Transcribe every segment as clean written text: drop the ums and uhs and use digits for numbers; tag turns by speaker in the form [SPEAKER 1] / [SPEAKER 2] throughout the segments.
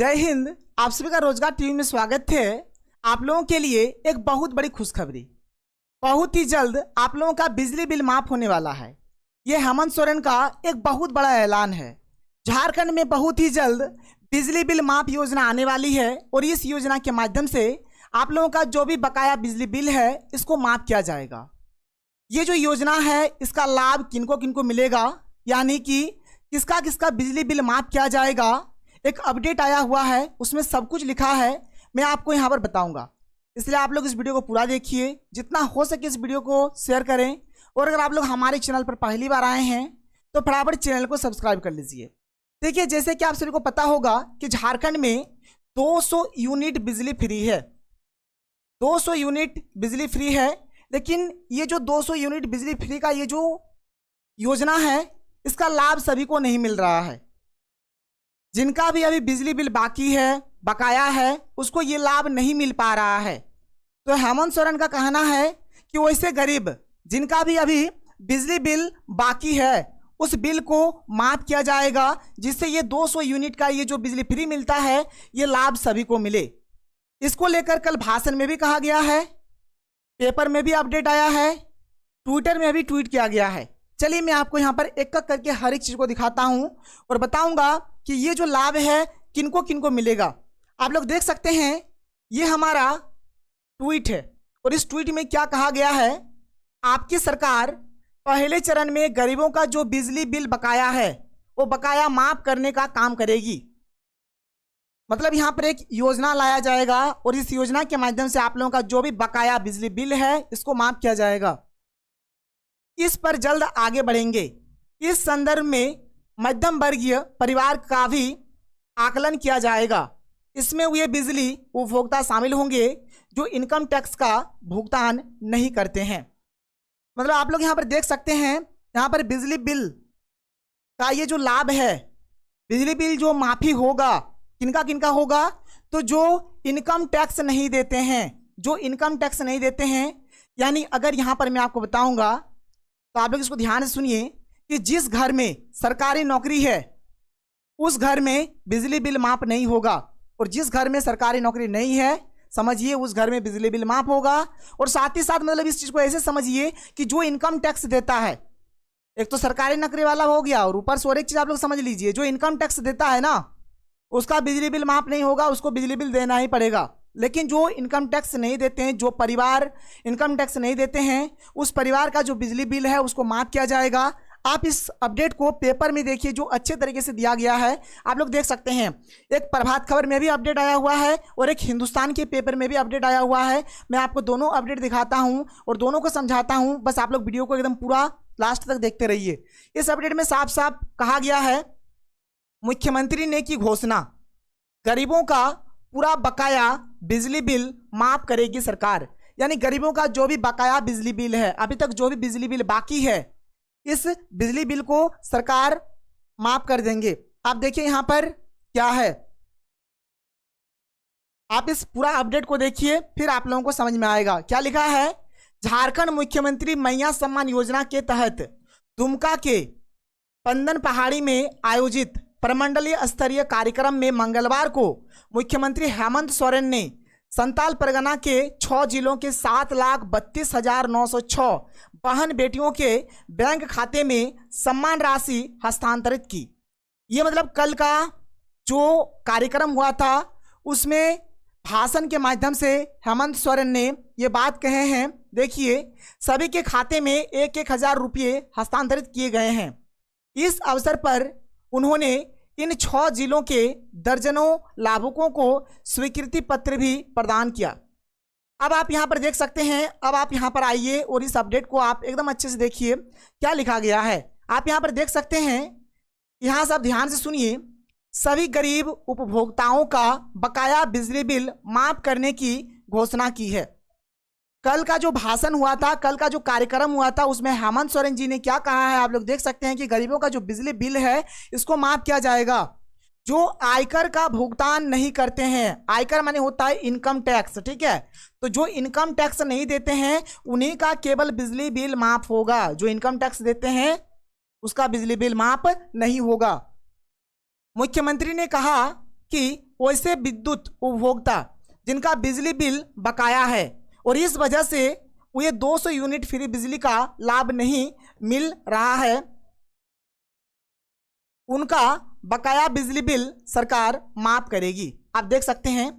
[SPEAKER 1] जय हिंद। आप सभी का रोजगार टीवी में स्वागत है। आप लोगों के लिए एक बहुत बड़ी खुशखबरी, बहुत ही जल्द आप लोगों का बिजली बिल माफ होने वाला है। यह हेमंत सोरेन का एक बहुत बड़ा ऐलान है। झारखंड में बहुत ही जल्द बिजली बिल माफ योजना आने वाली है और इस योजना के माध्यम से आप लोगों का जो भी बकाया बिजली बिल है इसको माफ किया जाएगा। ये जो योजना है इसका लाभ किनको किनको मिलेगा, यानी कि किसका किसका बिजली बिल माफ किया जाएगा, एक अपडेट आया हुआ है, उसमें सब कुछ लिखा है। मैं आपको यहाँ पर बताऊंगा, इसलिए आप लोग इस वीडियो को पूरा देखिए, जितना हो सके इस वीडियो को शेयर करें। और अगर आप लोग हमारे चैनल पर पहली बार आए हैं तो फटाफट चैनल को सब्सक्राइब कर लीजिए। देखिए, जैसे कि आप सभी को पता होगा कि झारखंड में 200 यूनिट बिजली फ्री है। 200 यूनिट बिजली फ्री है, लेकिन ये जो 200 यूनिट बिजली फ्री का ये जो योजना है इसका लाभ सभी को नहीं मिल रहा है। जिनका भी अभी बिजली बिल बाकी है, बकाया है, उसको ये लाभ नहीं मिल पा रहा है। तो हेमंत सोरेन का कहना है कि वैसे गरीब जिनका भी अभी बिजली बिल बाकी है उस बिल को माफ किया जाएगा, जिससे ये 200 यूनिट का ये जो बिजली फ्री मिलता है ये लाभ सभी को मिले। इसको लेकर कल भाषण में भी कहा गया है, पेपर में भी अपडेट आया है, ट्विटर में भी ट्वीट किया गया है। चलिए मैं आपको यहाँ पर एक एक करके हर एक चीज़ को दिखाता हूँ और बताऊँगा कि ये जो लाभ है किनको किनको मिलेगा। आप लोग देख सकते हैं, ये हमारा ट्वीट है और इस ट्वीट में क्या कहा गया है, आपकी सरकार पहले चरण में गरीबों का जो बिजली बिल बकाया है वो बकाया माफ करने का काम करेगी। मतलब यहाँ पर एक योजना लाया जाएगा और इस योजना के माध्यम से आप लोगों का जो भी बकाया बिजली बिल है इसको माफ किया जाएगा। इस पर जल्द आगे बढ़ेंगे। इस संदर्भ में मध्यम वर्गीय परिवार का भी आकलन किया जाएगा। इसमें वे बिजली उपभोक्ता शामिल होंगे जो इनकम टैक्स का भुगतान नहीं करते हैं। मतलब आप लोग यहाँ पर देख सकते हैं, यहाँ पर बिजली बिल का ये जो लाभ है, बिजली बिल जो माफ़ी होगा किनका किनका होगा, तो जो इनकम टैक्स नहीं देते हैं, जो इनकम टैक्स नहीं देते हैं, यानी अगर यहाँ पर मैं आपको बताऊँगा तो आप लोग इसको ध्यान से सुनिए कि जिस घर में सरकारी नौकरी है उस घर में बिजली बिल माफ नहीं होगा, और जिस घर में सरकारी नौकरी नहीं है समझिए उस घर में बिजली बिल माफ होगा। और साथ ही साथ मतलब इस चीज़ को ऐसे समझिए कि जो इनकम टैक्स देता है, एक तो सरकारी नौकरी वाला हो गया और ऊपर से और एक चीज़ आप लोग समझ लीजिए, जो इनकम टैक्स देता है ना उसका बिजली बिल माफ नहीं होगा, उसको बिजली बिल देना ही पड़ेगा। लेकिन जो इनकम टैक्स नहीं देते हैं, जो परिवार इनकम टैक्स नहीं देते हैं, उस परिवार का जो बिजली बिल है उसको माफ किया जाएगा। आप इस अपडेट को पेपर में देखिए जो अच्छे तरीके से दिया गया है, आप लोग देख सकते हैं। एक प्रभात खबर में भी अपडेट आया हुआ है और एक हिंदुस्तान के पेपर में भी अपडेट आया हुआ है। मैं आपको दोनों अपडेट दिखाता हूं और दोनों को समझाता हूं, बस आप लोग वीडियो को एकदम पूरा लास्ट तक देखते रहिए। इस अपडेट में साफ साफ कहा गया है, मुख्यमंत्री ने की घोषणा, गरीबों का पूरा बकाया बिजली बिल माफ करेगी सरकार। यानी गरीबों का जो भी बकाया बिजली बिल है, अभी तक जो भी बिजली बिल बाकी है, इस बिजली बिल को सरकार माफ कर देंगे। आप देखिए यहाँ पर क्या है, आप इस पूरा अपडेट को देखिए फिर आप लोगों को समझ में आएगा क्या लिखा है। झारखंड मुख्यमंत्री मैया सम्मान योजना के तहत दुमका के पंदन पहाड़ी में आयोजित प्रमंडलीय स्तरीय कार्यक्रम में मंगलवार को मुख्यमंत्री हेमंत सोरेन ने संताल परगना के 6 जिलों के 7,32,906 बहन बेटियों के बैंक खाते में सम्मान राशि हस्तांतरित की। ये मतलब कल का जो कार्यक्रम हुआ था उसमें भाषण के माध्यम से हेमंत सोरेन ने ये बात कहे हैं। देखिए, सभी के खाते में 1,000 रुपये हस्तांतरित किए गए हैं। इस अवसर पर उन्होंने इन 6 जिलों के दर्जनों लाभुकों को स्वीकृति पत्र भी प्रदान किया। अब आप यहां पर देख सकते हैं, अब आप यहां पर आइए और इस अपडेट को आप एकदम अच्छे से देखिए क्या लिखा गया है। आप यहां पर देख सकते हैं, यहां से आप ध्यान से सुनिए, सभी गरीब उपभोक्ताओं का बकाया बिजली बिल माफ करने की घोषणा की है। कल का जो भाषण हुआ था, कल का जो कार्यक्रम हुआ था, उसमें हेमंत सोरेन जी ने क्या कहा है आप लोग देख सकते हैं कि गरीबों का जो बिजली बिल है इसको माफ किया जाएगा। जो आयकर का भुगतान नहीं करते हैं, आयकर माने होता है इनकम टैक्स, ठीक है, तो जो इनकम टैक्स नहीं देते हैं उन्हीं का केवल बिजली बिल माफ होगा। जो इनकम टैक्स देते हैं उसका बिजली बिल माफ नहीं होगा। मुख्यमंत्री ने कहा कि वैसे विद्युत उपभोक्ता जिनका बिजली बिल बकाया है और इस वजह से ये 200 यूनिट फ्री बिजली का लाभ नहीं मिल रहा है, उनका बकाया बिजली बिल सरकार माफ करेगी। आप देख सकते हैं,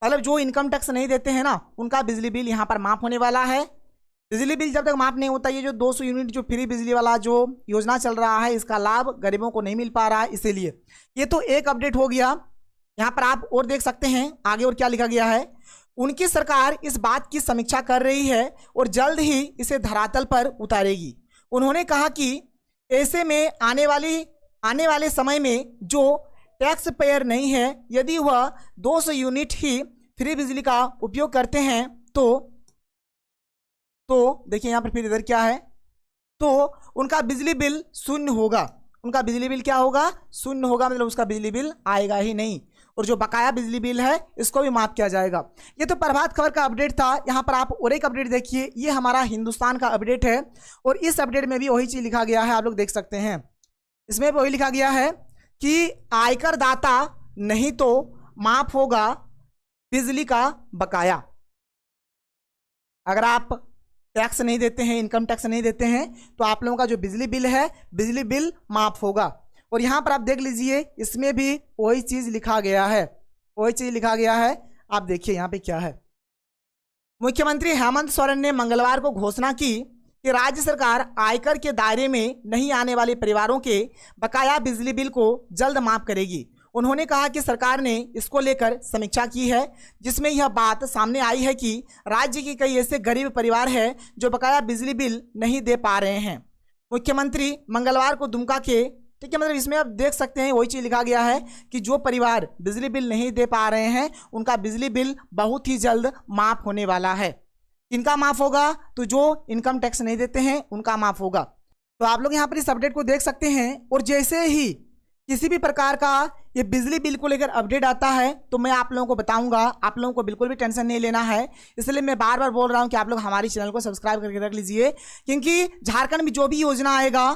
[SPEAKER 1] मतलब जो इनकम टैक्स नहीं देते हैं ना, उनका बिजली बिल यहाँ पर माफ होने वाला है। बिजली बिल जब तक माफ नहीं होता, ये जो 200 यूनिट जो फ्री बिजली वाला जो योजना चल रहा है, इसका लाभ गरीबों को नहीं मिल पा रहा है। इसीलिए ये तो एक अपडेट हो गया। यहाँ पर आप और देख सकते हैं आगे और क्या लिखा गया है। उनकी सरकार इस बात की समीक्षा कर रही है और जल्द ही इसे धरातल पर उतारेगी। उन्होंने कहा कि ऐसे में आने वाले समय में जो टैक्स पेयर नहीं है, यदि वह 200 यूनिट ही फ्री बिजली का उपयोग करते हैं तो देखिए यहाँ पर फिर इधर क्या है, तो उनका बिजली बिल शून्य होगा। उनका बिजली बिल क्या होगा? शून्य होगा, मतलब उसका बिजली बिल आएगा ही नहीं और जो बकाया बिजली बिल है इसको भी माफ किया जाएगा। ये तो प्रभात खबर का अपडेट था। यहाँ पर आप और एक अपडेट देखिए, ये हमारा हिंदुस्तान का अपडेट है और इस अपडेट में भी वही चीज़ लिखा गया है, आप लोग देख सकते हैं। इसमें वही लिखा गया है कि आयकर दाता नहीं तो माफ होगा बिजली का बकाया। अगर आप टैक्स नहीं देते हैं, इनकम टैक्स नहीं देते हैं, तो आप लोगों का जो बिजली बिल है, बिजली बिल माफ होगा। और यहाँ पर आप देख लीजिए, इसमें भी वही चीज़ लिखा गया है, वही चीज़ लिखा गया है। आप देखिए यहाँ पे क्या है। मुख्यमंत्री हेमंत सोरेन ने मंगलवार को घोषणा की कि राज्य सरकार आयकर के दायरे में नहीं आने वाले परिवारों के बकाया बिजली बिल को जल्द माफ करेगी। उन्होंने कहा कि सरकार ने इसको लेकर समीक्षा की है, जिसमें यह बात सामने आई है कि राज्य के कई ऐसे गरीब परिवार हैं जो बकाया बिजली बिल नहीं दे पा रहे हैं। मुख्यमंत्री मंगलवार को दुमका के, ठीक है, मतलब इसमें आप देख सकते हैं वही चीज़ लिखा गया है कि जो परिवार बिजली बिल नहीं दे पा रहे हैं, उनका बिजली बिल बहुत ही जल्द माफ होने वाला है। इनका माफ होगा तो जो इनकम टैक्स नहीं देते हैं उनका माफ होगा। तो आप लोग यहाँ पर इस अपडेट को देख सकते हैं। और जैसे ही किसी भी प्रकार का ये बिजली बिल को लेकर अपडेट आता है तो मैं आप लोगों को बताऊंगा। आप लोगों को बिल्कुल भी टेंशन नहीं लेना है, इसलिए मैं बार बार बोल रहा हूं कि आप लोग हमारे चैनल को सब्सक्राइब करके रख लीजिए, क्योंकि झारखंड में जो भी योजना आएगा,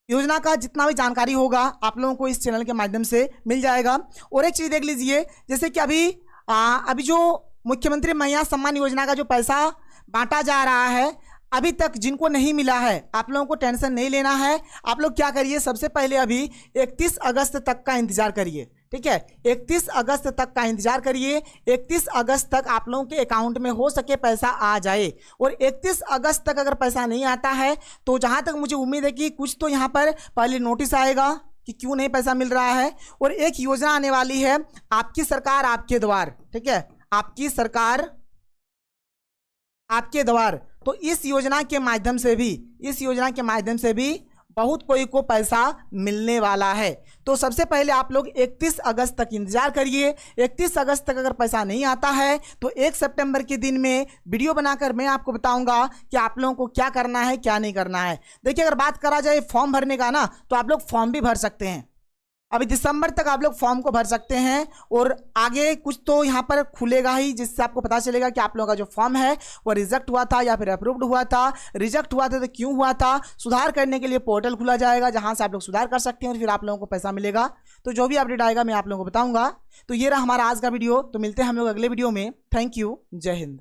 [SPEAKER 1] योजना का जितना भी जानकारी होगा आप लोगों को इस चैनल के माध्यम से मिल जाएगा। और एक चीज़ देख लीजिए, जैसे कि अभी जो मुख्यमंत्री महिला सम्मान योजना का जो पैसा बांटा जा रहा है, अभी तक जिनको नहीं मिला है, आप लोगों को टेंशन नहीं लेना है। आप लोग क्या करिए, सबसे पहले अभी 31 अगस्त तक का इंतजार करिए, ठीक है, 31 अगस्त तक का इंतजार करिए। 31 अगस्त तक आप लोगों के अकाउंट में हो सके पैसा आ जाए। और 31 अगस्त तक अगर पैसा नहीं आता है तो जहां तक मुझे उम्मीद है कि कुछ तो यहाँ पर पहले नोटिस आएगा कि क्यों नहीं पैसा मिल रहा है। और एक योजना आने वाली है, आपकी सरकार आपके द्वार, ठीक है, आपकी सरकार आपके द्वार। तो इस योजना के माध्यम से भी बहुत कोई को पैसा मिलने वाला है। तो सबसे पहले आप लोग 31 अगस्त तक इंतजार करिए। 31 अगस्त तक अगर पैसा नहीं आता है तो 1 सितंबर के दिन में वीडियो बनाकर मैं आपको बताऊंगा कि आप लोगों को क्या करना है, क्या नहीं करना है। देखिए, अगर बात करा जाए फॉर्म भरने का ना, तो आप लोग फॉर्म भी भर सकते हैं। अभी दिसंबर तक आप लोग फॉर्म को भर सकते हैं और आगे कुछ तो यहाँ पर खुलेगा ही, जिससे आपको पता चलेगा कि आप लोगों का जो फॉर्म है वो रिजेक्ट हुआ था या फिर अप्रूव्ड हुआ था। रिजेक्ट हुआ था तो क्यों हुआ था, सुधार करने के लिए पोर्टल खुला जाएगा जहाँ से आप लोग सुधार कर सकते हैं और फिर आप लोगों को पैसा मिलेगा। तो जो भी अपडेट आएगा मैं आप लोगों को बताऊंगा। तो ये रहा हमारा आज का वीडियो। तो मिलते हैं हम लोग अगले वीडियो में। थैंक यू, जय हिंद।